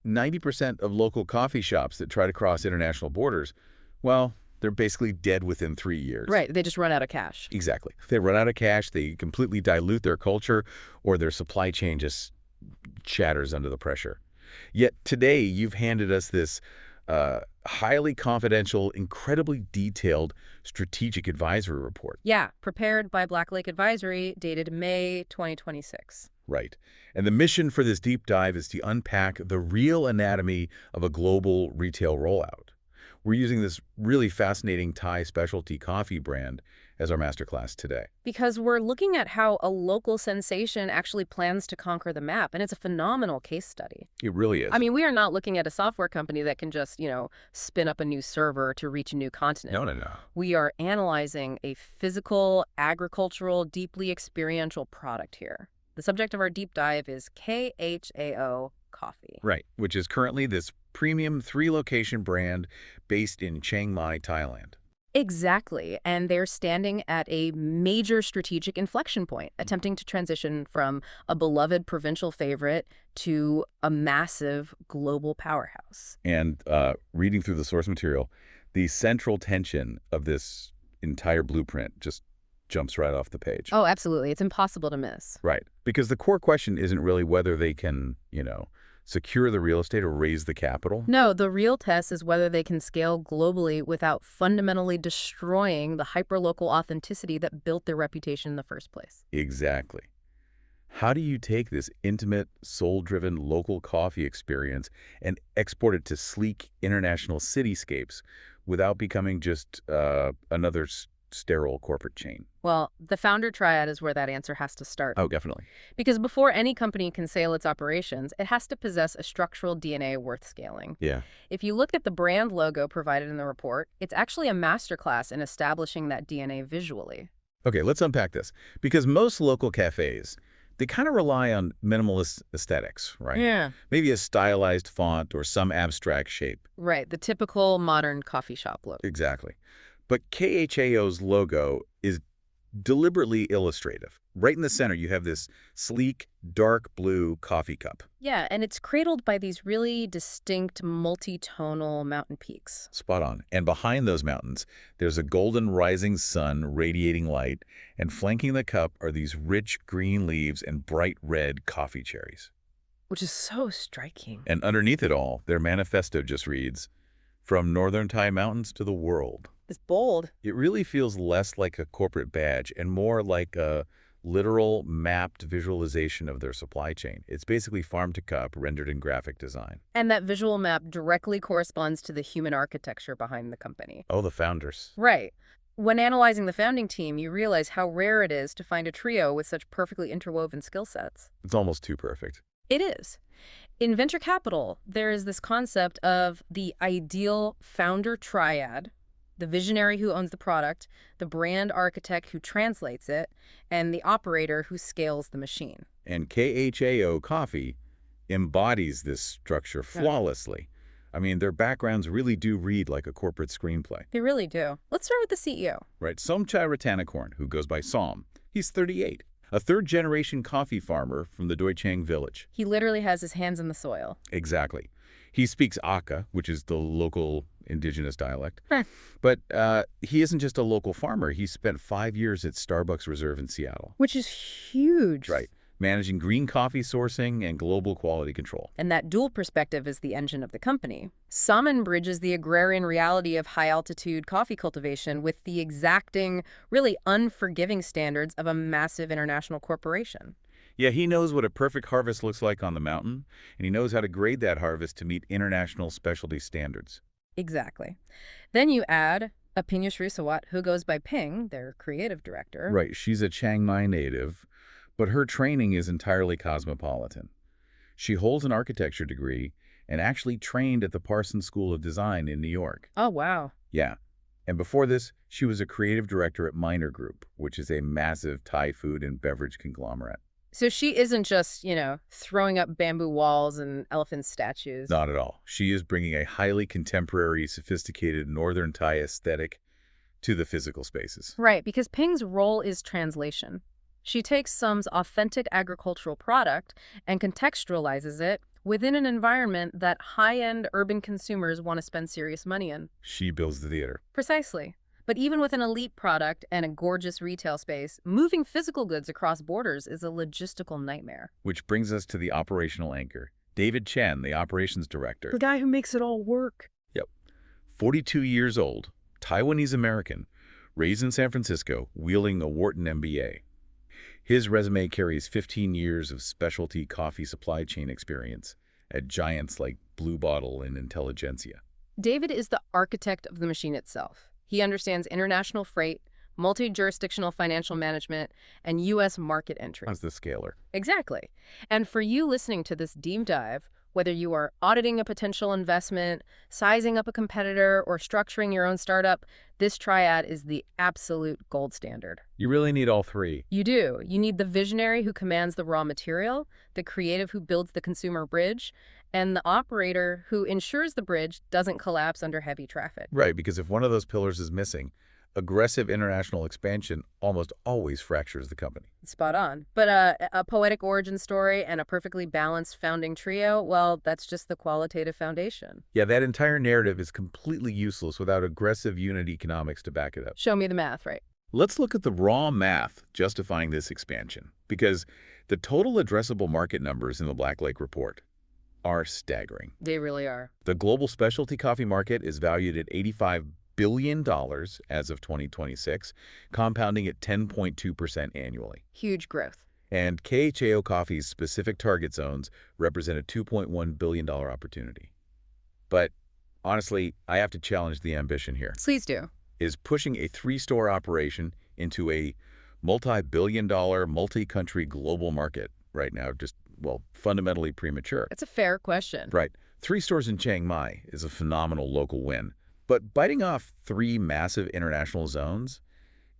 90% of local coffee shops that try to cross international borders, well, they're basically dead within 3 years. Right, they just run out of cash. Exactly. They run out of cash, they completely dilute their culture, or their supply chain just shatters under the pressure. Yet today, you've handed us this highly confidential, incredibly detailed strategic advisory report. Yeah, prepared by Black Lake Advisory, dated May 2026. Right. And the mission for this deep dive is to unpack the real anatomy of a global retail rollout. We're using this really fascinating Thai specialty coffee brand as our masterclass today. Because we're looking at how a local sensation actually plans to conquer the map, and it's a phenomenal case study. It really is. I mean, we are not looking at a software company that can just, spin up a new server to reach a new continent. No, no, no. We are analyzing a physical, agricultural, deeply experiential product here. The subject of our deep dive is KHAO coffee. Right, which is currently this premium 3-location brand based in Chiang Mai, Thailand. Exactly, and they're standing at a major strategic inflection point, attempting to transition from a beloved provincial favorite to a massive global powerhouse. And reading through the source material, the central tension of this entire blueprint just jumps right off the page. Oh, absolutely. It's impossible to miss. Right, because the core question isn't really whether they can, secure the real estate or raise the capital. No, the real test is whether they can scale globally without fundamentally destroying the hyperlocal authenticity that built their reputation in the first place. Exactly. How do you take this intimate, soul-driven local coffee experience and export it to sleek international cityscapes without becoming just another sterile corporate chain? Well, the founder triad is where that answer has to start. Oh, definitely. Because before any company can scale its operations, it has to possess a structural DNA worth scaling. Yeah. If you look at the brand logo provided in the report, it's actually a masterclass in establishing that DNA visually. Okay, let's unpack this. Because most local cafes, they kind of rely on minimalist aesthetics, right? Yeah. Maybe a stylized font or some abstract shape. Right, the typical modern coffee shop look. Exactly. But KHAO's logo is deliberately illustrative. Right in the center, you have this sleek, dark blue coffee cup. Yeah, and it's cradled by these really distinct multi-tonal mountain peaks. Spot on. And behind those mountains, there's a golden rising sun radiating light, and flanking the cup are these rich green leaves and bright red coffee cherries. Which is so striking. And underneath it all, their manifesto just reads, "From northern Thai mountains to the world." It's bold. It really feels less like a corporate badge and more like a literal mapped visualization of their supply chain. It's basically farm to cup rendered in graphic design. And that visual map directly corresponds to the human architecture behind the company. Oh, the founders. Right. When analyzing the founding team, you realize how rare it is to find a trio with such perfectly interwoven skill sets. It's almost too perfect. It is. In venture capital, there is this concept of the ideal founder triad: the visionary who owns the product, the brand architect who translates it, and the operator who scales the machine. And KHAO Coffee embodies this structure flawlessly. I mean, their backgrounds really do read like a corporate screenplay. They really do. Let's start with the CEO. Right, Somchai Ratanakorn, who goes by Som. He's 38, a third-generation coffee farmer from the Doichang village. He literally has his hands in the soil. Exactly. He speaks Aka, which is the local indigenous dialect. Huh. But he isn't just a local farmer. He spent 5 years at Starbucks Reserve in Seattle. Which is huge. Right. Managing green coffee sourcing and global quality control. And that dual perspective is the engine of the company. Salmon bridges the agrarian reality of high-altitude coffee cultivation with the exacting, really unforgiving standards of a massive international corporation. Yeah, he knows what a perfect harvest looks like on the mountain, and he knows how to grade that harvest to meet international specialty standards. Exactly. Then you add Aphinya Sawat, who goes by Ping, their creative director. Right, she's a Chiang Mai native, but her training is entirely cosmopolitan. She holds an architecture degree and actually trained at the Parsons School of Design in New York. Oh, wow. Yeah. And before this, she was a creative director at Minor Group, which is a massive Thai food and beverage conglomerate. So she isn't just, throwing up bamboo walls and elephant statues. Not at all. She is bringing a highly contemporary, sophisticated Northern Thai aesthetic to the physical spaces. Right, because Ping's role is translation. She takes some authentic agricultural product and contextualizes it within an environment that high-end urban consumers want to spend serious money in. She builds the theater. Precisely. But even with an elite product and a gorgeous retail space, moving physical goods across borders is a logistical nightmare. Which brings us to the operational anchor, David Chen, the operations director. The guy who makes it all work. Yep. 42 years old, Taiwanese-American, raised in San Francisco, wielding a Wharton MBA. His resume carries 15 years of specialty coffee supply chain experience at giants like Blue Bottle and Intelligentsia. David is the architect of the machine itself. He understands international freight, multi-jurisdictional financial management, and U.S. market entry. How's the scaler? Exactly. And for you listening to this deep dive, whether you are auditing a potential investment, sizing up a competitor, or structuring your own startup, this triad is the absolute gold standard. You really need all three. You do. You need the visionary who commands the raw material, the creative who builds the consumer bridge, and the operator who ensures the bridge doesn't collapse under heavy traffic. Right, because if one of those pillars is missing, aggressive international expansion almost always fractures the company. Spot on. But a poetic origin story and a perfectly balanced founding trio, well, that's just the qualitative foundation. Yeah, that entire narrative is completely useless without aggressive unit economics to back it up. Show me the math, right? Let's look at the raw math justifying this expansion, because the total addressable market numbers in the Black Lake report are staggering. They really are. The global specialty coffee market is valued at $85 billion as of 2026, compounding at 10.2% annually. Huge growth. And KHAO Coffee's specific target zones represent a $2.1 billion opportunity. But honestly, I have to challenge the ambition here. Please do. Is pushing a 3-store operation into a multi-billion-dollar, multi-country global market right now just, well, fundamentally premature? That's a fair question. Right. 3 stores in Chiang Mai is a phenomenal local win. But biting off 3 massive international zones,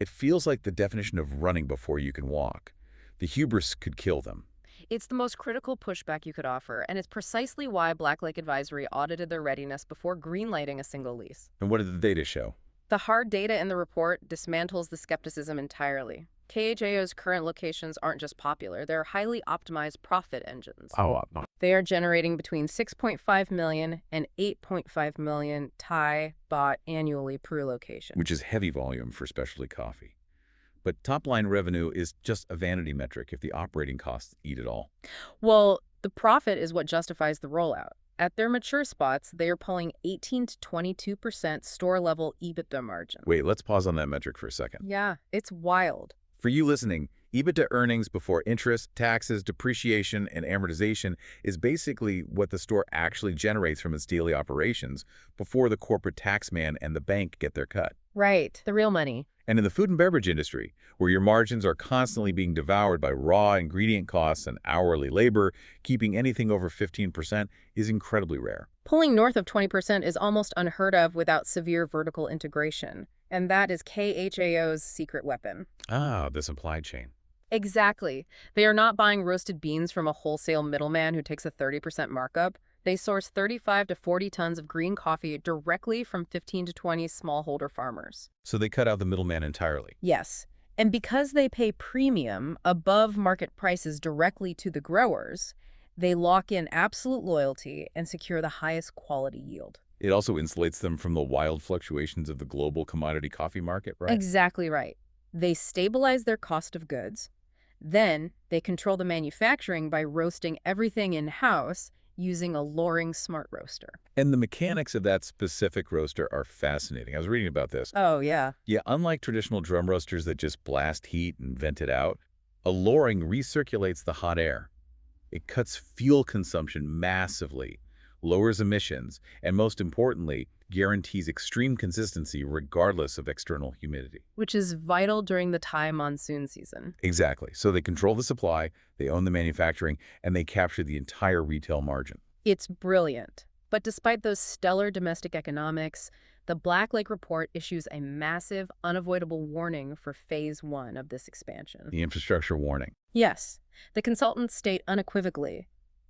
it feels like the definition of running before you can walk. The hubris could kill them. It's the most critical pushback you could offer, and it's precisely why Black Lake Advisory audited their readiness before greenlighting a single lease. And what did the data show? The hard data in the report dismantles the skepticism entirely. KHAO's current locations aren't just popular, they're highly optimized profit engines. Oh, no. They are generating between 6.5 million and 8.5 million Thai baht annually per location. Which is heavy volume for specialty coffee. But top-line revenue is just a vanity metric if the operating costs eat it all. Well, the profit is what justifies the rollout. At their mature spots, they are pulling 18 to 22% store-level EBITDA margin. Wait, let's pause on that metric for a second. Yeah, it's wild. For you listening, EBITDA earnings before interest, taxes, depreciation, and amortization is basically what the store actually generates from its daily operations before the corporate tax man and the bank get their cut. Right, the real money. And in the food and beverage industry, where your margins are constantly being devoured by raw ingredient costs and hourly labor, keeping anything over 15% is incredibly rare. Pulling north of 20% is almost unheard of without severe vertical integration. And that is KHAO's secret weapon. Ah, the supply chain. Exactly. They are not buying roasted beans from a wholesale middleman who takes a 30% markup. They source 35 to 40 tons of green coffee directly from 15 to 20 smallholder farmers. So they cut out the middleman entirely. Yes. And because they pay premium above market prices directly to the growers, they lock in absolute loyalty and secure the highest quality yield. It also insulates them from the wild fluctuations of the global commodity coffee market, right? Exactly right. They stabilize their cost of goods. Then they control the manufacturing by roasting everything in-house using a Loring smart roaster. And the mechanics of that specific roaster are fascinating. I was reading about this. Oh, yeah. Yeah, unlike traditional drum roasters that just blast heat and vent it out, a Loring recirculates the hot air. It cuts fuel consumption massively, lowers emissions, and most importantly, guarantees extreme consistency regardless of external humidity. Which is vital during the Thai monsoon season. Exactly. So they control the supply, they own the manufacturing, and they capture the entire retail margin. It's brilliant. But despite those stellar domestic economics, the Black Lake report issues a massive, unavoidable warning for phase 1 of this expansion. The infrastructure warning. Yes. The consultants state unequivocally,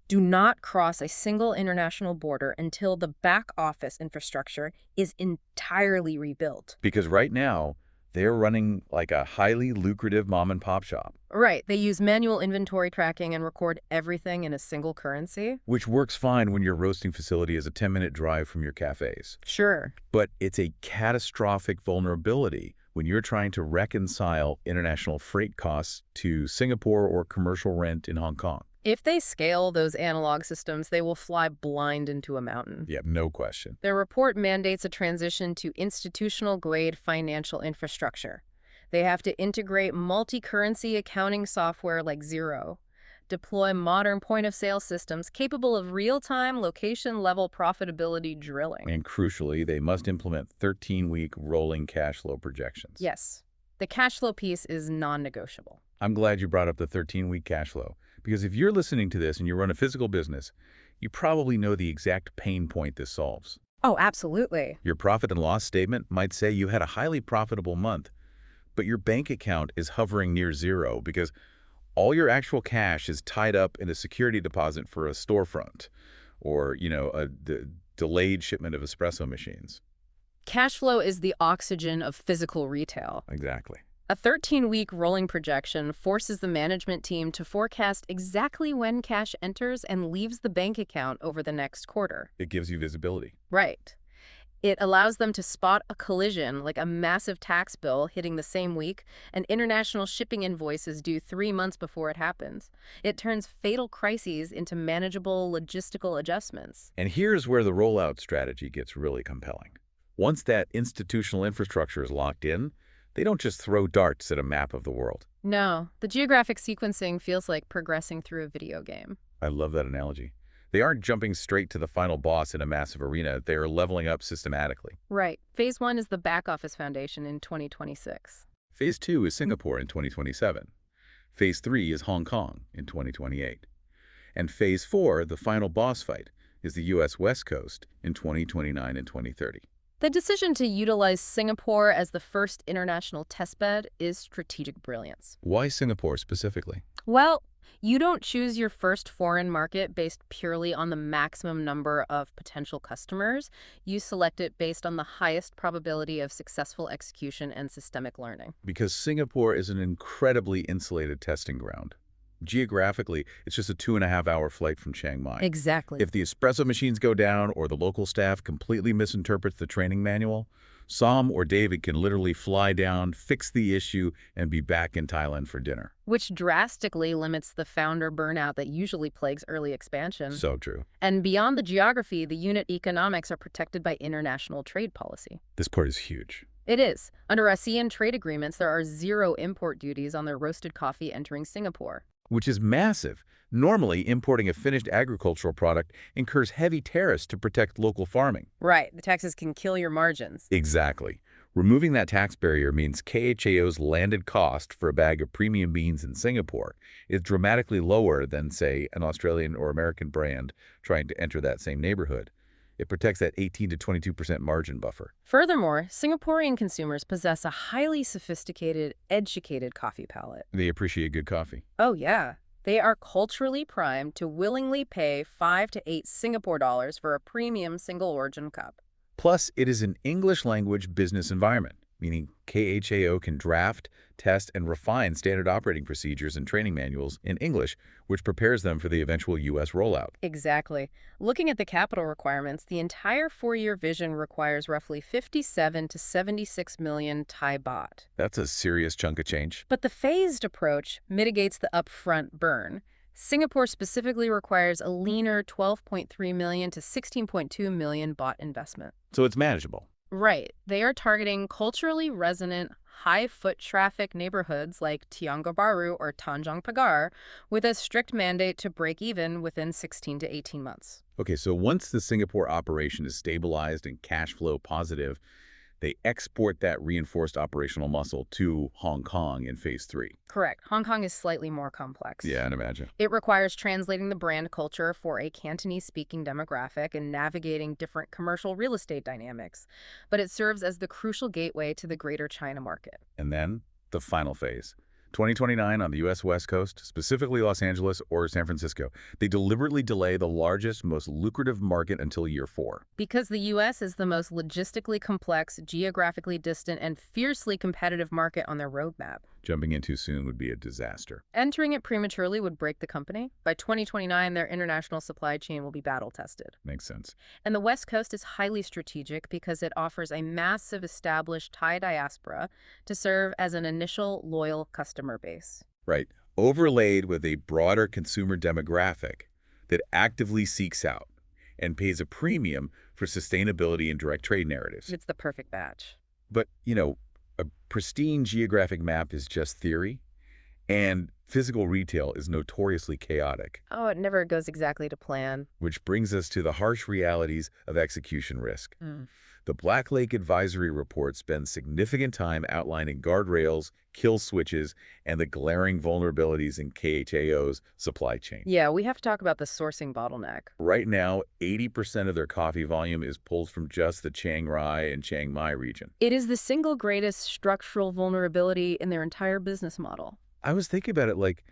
do not cross a single international border until the back office infrastructure is entirely rebuilt. Because right now, They're running like a highly lucrative mom and pop shop, Right. They use manual inventory tracking and record everything in a single currency. which works fine when your roasting facility is a 10-minute drive from your cafes. Sure. But it's a catastrophic vulnerability when you're trying to reconcile international freight costs to Singapore or commercial rent in Hong Kong. If they scale those analog systems, they will fly blind into a mountain. Yeah, no question. Their report mandates a transition to institutional-grade financial infrastructure. They have to integrate multi-currency accounting software like Xero, deploy modern point-of-sale systems capable of real-time, location-level profitability drilling. And crucially, they must implement 13-week rolling cash flow projections. Yes, the cash flow piece is non-negotiable. I'm glad you brought up the 13-week cash flow, because if you're listening to this and you run a physical business, you probably know the exact pain point this solves. Oh, absolutely. Your profit and loss statement might say you had a highly profitable month, but your bank account is hovering near zero because all your actual cash is tied up in a security deposit for a storefront or, a delayed shipment of espresso machines. Cash flow is the oxygen of physical retail. Exactly. A 13-week rolling projection forces the management team to forecast exactly when cash enters and leaves the bank account over the next quarter. It gives you visibility. Right. It allows them to spot a collision, like a massive tax bill hitting the same week, and international shipping invoices due 3 months before it happens. It turns fatal crises into manageable logistical adjustments. And here's where the rollout strategy gets really compelling. Once that institutional infrastructure is locked in, they don't just throw darts at a map of the world. No, the geographic sequencing feels like progressing through a video game. I love that analogy. They aren't jumping straight to the final boss in a massive arena. They are leveling up systematically. Right. Phase 1 is the back office foundation in 2026. Phase 2 is Singapore in 2027. Phase 3 is Hong Kong in 2028. And Phase 4, the final boss fight, is the U.S. West Coast in 2029 and 2030. The decision to utilize Singapore as the first international testbed is strategic brilliance. Why Singapore specifically? Well, you don't choose your first foreign market based purely on the maximum number of potential customers. You select it based on the highest probability of successful execution and systemic learning. Because Singapore is an incredibly insulated testing ground. Geographically, it's just a 2.5-hour flight from Chiang Mai. Exactly. If the espresso machines go down or the local staff completely misinterprets the training manual, Sam or David can literally fly down, fix the issue, and be back in Thailand for dinner. Which drastically limits the founder burnout that usually plagues early expansion. So true. And beyond the geography, the unit economics are protected by international trade policy. This part is huge. It is. Under ASEAN trade agreements, there are 0 import duties on their roasted coffee entering Singapore. Which is massive. Normally, importing a finished agricultural product incurs heavy tariffs to protect local farming. Right. The taxes can kill your margins. Exactly. Removing that tax barrier means KHAO's landed cost for a bag of premium beans in Singapore is dramatically lower than, say, an Australian or American brand trying to enter that same neighborhood. It protects that 18 to 22% margin buffer. Furthermore, Singaporean consumers possess a highly sophisticated, educated coffee palate. They appreciate good coffee. Oh, yeah. They are culturally primed to willingly pay 5 to 8 Singapore dollars for a premium single-origin cup. Plus, it is an English-language business environment, meaning KHAO can draft, test, and refine standard operating procedures and training manuals in English, which prepares them for the eventual U.S. rollout. Exactly. Looking at the capital requirements, the entire 4-year vision requires roughly 57 to 76 million Thai baht. That's a serious chunk of change. But the phased approach mitigates the upfront burn. Singapore specifically requires a leaner 12.3 million to 16.2 million baht investment. So it's manageable. Right. They are targeting culturally resonant, high-foot traffic neighborhoods like Tionggo Baru or Tanjong Pagar with a strict mandate to break even within 16 to 18 months. Okay, so once the Singapore operation is stabilized and cash flow positive, they export that reinforced operational muscle to Hong Kong in Phase 3. Correct. Hong Kong is slightly more complex. Yeah, I'd imagine. It requires translating the brand culture for a Cantonese-speaking demographic and navigating different commercial real estate dynamics, but it serves as the crucial gateway to the greater China market. And then, the final phase, 2029 on the U.S. West Coast, specifically Los Angeles or San Francisco. They deliberately delay the largest, most lucrative market until year 4. Because the U.S. is the most logistically complex, geographically distant, and fiercely competitive market on their roadmap. Jumping in too soon would be a disaster. Entering it prematurely would break the company. By 2029, their international supply chain will be battle-tested. Makes sense. And the West Coast is highly strategic because it offers a massive established Thai diaspora to serve as an initial loyal customer base. Right. Overlaid with a broader consumer demographic that actively seeks out and pays a premium for sustainability and direct trade narratives. It's the perfect match. But, a pristine geographic map is just theory, and physical retail is notoriously chaotic. Oh, it never goes exactly to plan. Which brings us to the harsh realities of execution risk. The Black Lake Advisory Report spends significant time outlining guardrails, kill switches, and the glaring vulnerabilities in KHAO's supply chain. Yeah, we have to talk about the sourcing bottleneck. Right now, 80% of their coffee volume is pulled from just the Chiang Rai and Chiang Mai region. It is the single greatest structural vulnerability in their entire business model. I was thinking about it like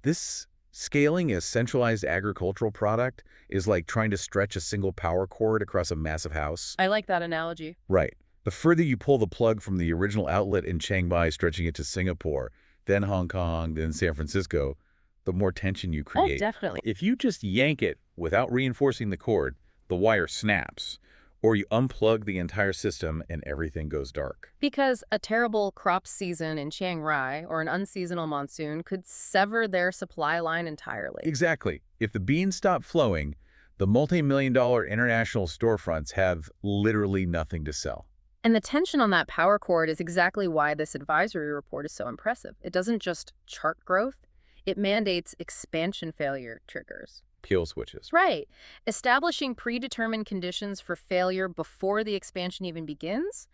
this. Scaling a centralized agricultural product is like trying to stretch a single power cord across a massive house. I like that analogy. Right. The further you pull the plug from the original outlet in Chiang Mai, stretching it to Singapore, then Hong Kong, then San Francisco, the more tension you create. Oh, definitely. If you just yank it without reinforcing the cord, the wire snaps, or you unplug the entire system and everything goes dark. Because a terrible crop season in Chiang Rai or an unseasonal monsoon could sever their supply line entirely. Exactly. If the beans stop flowing, the multi-million-dollar international storefronts have literally nothing to sell. And the tension on that power cord is exactly why this advisory report is so impressive. It doesn't just chart growth, it mandates expansion failure triggers. Kill switches. Right. Establishing predetermined conditions for failure before the expansion even begins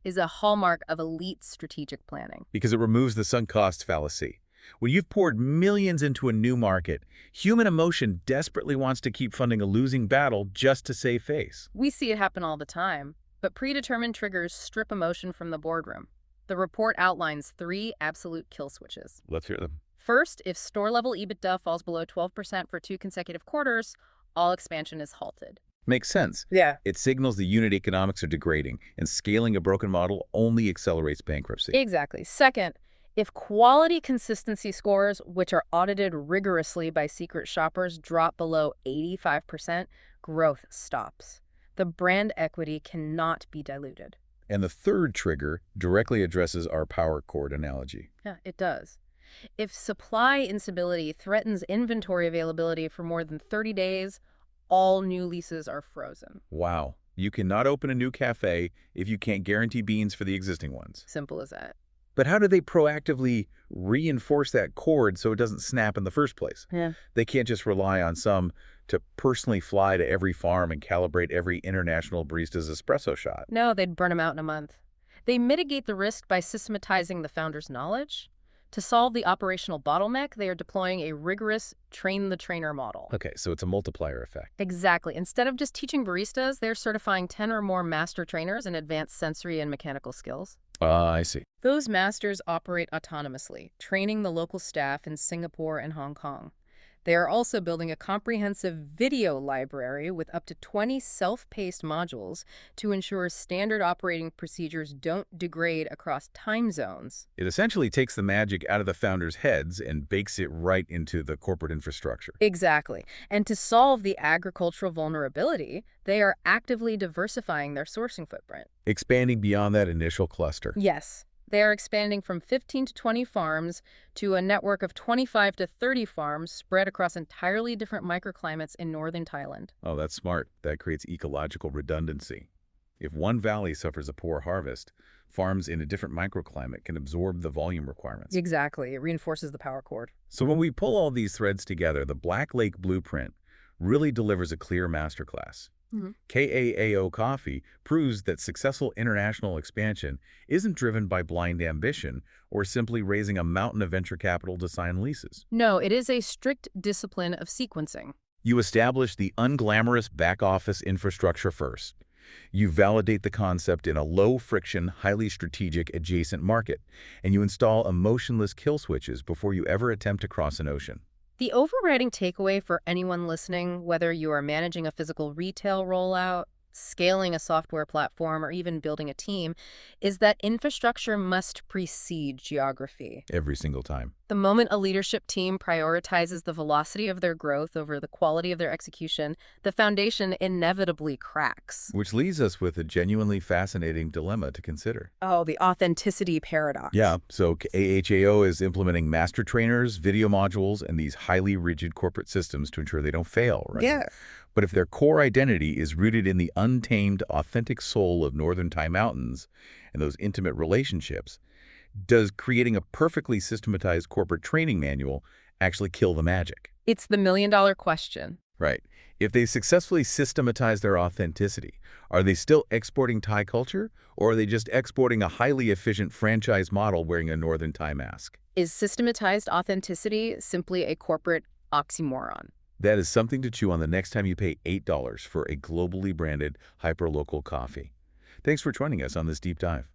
is a hallmark of elite strategic planning. Because it removes the sunk cost fallacy. When you've poured millions into a new market, human emotion desperately wants to keep funding a losing battle just to save face. We see it happen all the time, but predetermined triggers strip emotion from the boardroom. The report outlines 3 absolute kill switches. Let's hear them. First, if store-level EBITDA falls below 12% for 2 consecutive quarters, all expansion is halted. Makes sense. Yeah. It signals the unit economics are degrading, and scaling a broken model only accelerates bankruptcy. Exactly. Second, if quality consistency scores, which are audited rigorously by secret shoppers, drop below 85%, growth stops. The brand equity cannot be diluted. And the third trigger directly addresses our power cord analogy. Yeah, it does. If supply instability threatens inventory availability for more than 30 days, all new leases are frozen. Wow. You cannot open a new cafe if you can't guarantee beans for the existing ones. Simple as that. But how do they proactively reinforce that cord so it doesn't snap in the first place? Yeah. They can't just rely on some to personally fly to every farm and calibrate every international barista's espresso shot. No, they'd burn them out in a month. They mitigate the risk by systematizing the founder's knowledge. To solve the operational bottleneck, they are deploying a rigorous train-the-trainer model. Okay, so it's a multiplier effect. Exactly. Instead of just teaching baristas, they're certifying 10 or more master trainers in advanced sensory and mechanical skills. I see. Those masters operate autonomously, training the local staff in Singapore and Hong Kong. They are also building a comprehensive video library with up to 20 self-paced modules to ensure standard operating procedures don't degrade across time zones. It essentially takes the magic out of the founders' heads and bakes it right into the corporate infrastructure. Exactly. And to solve the agricultural vulnerability, they are actively diversifying their sourcing footprint. Expanding beyond that initial cluster. Yes. They are expanding from 15 to 20 farms to a network of 25 to 30 farms spread across entirely different microclimates in northern Thailand. Oh, that's smart. That creates ecological redundancy. If one valley suffers a poor harvest, farms in a different microclimate can absorb the volume requirements. Exactly. It reinforces the power cord. So when we pull all these threads together, the Black Lake Blueprint really delivers a clear masterclass. KHAO Coffee proves that successful international expansion isn't driven by blind ambition or simply raising a mountain of venture capital to sign leases. No, it is a strict discipline of sequencing. You establish the unglamorous back-office infrastructure first. You validate the concept in a low-friction, highly strategic adjacent market, and you install emotionless kill switches before you ever attempt to cross an ocean. The overriding takeaway for anyone listening, whether you are managing a physical retail rollout, scaling a software platform, or even building a team, is that infrastructure must precede geography. Every single time. The moment a leadership team prioritizes the velocity of their growth over the quality of their execution, the foundation inevitably cracks. Which leaves us with a genuinely fascinating dilemma to consider. Oh, the authenticity paradox. Yeah, so KHAO is implementing master trainers, video modules, and these highly rigid corporate systems to ensure they don't fail, right? Yeah. But if their core identity is rooted in the untamed, authentic soul of Northern Thai mountains and those intimate relationships, does creating a perfectly systematized corporate training manual actually kill the magic? It's the million-dollar question. Right. If they successfully systematize their authenticity, are they still exporting Thai culture, or are they just exporting a highly efficient franchise model wearing a Northern Thai mask? Is systematized authenticity simply a corporate oxymoron? That is something to chew on the next time you pay $8 for a globally branded hyperlocal coffee. Thanks for joining us on this deep dive.